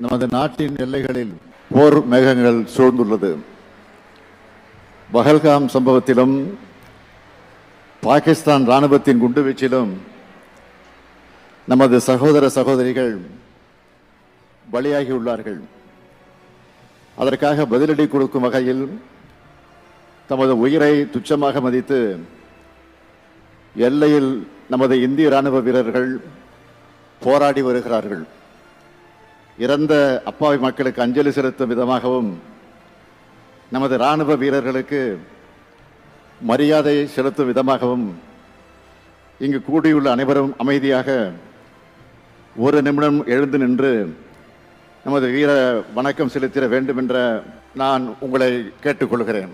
நமது நாட்டின் எல்லைகளில் போர் மேகங்கள் சூழ்ந்துள்ளது. பஹல்காம் சம்பவத்திலும் பாகிஸ்தான் இராணுவத்தின் குண்டுவீச்சிலும் நமது சகோதர சகோதரிகள் பலியாகியுள்ளார்கள். அதற்காக பதிலடி கொடுக்கும் வகையில் தமது உயிரை துச்சமாக மதித்து எல்லையில் நமது இந்திய இராணுவ வீரர்கள் போராடி வருகிறார்கள். இறந்த அப்பாவி மக்களுக்கு அஞ்சலி செலுத்தும் விதமாகவும் நமது இராணுவ வீரர்களுக்கு மரியாதை செலுத்தும் விதமாகவும் இங்கு கூடியுள்ள அனைவரும் அமைதியாக ஒரு நிமிடம் எழுந்து நின்று நமது வீர வணக்கம் செலுத்திட வேண்டும் என்ற நான் உங்களை கேட்டுக்கொள்கிறேன்.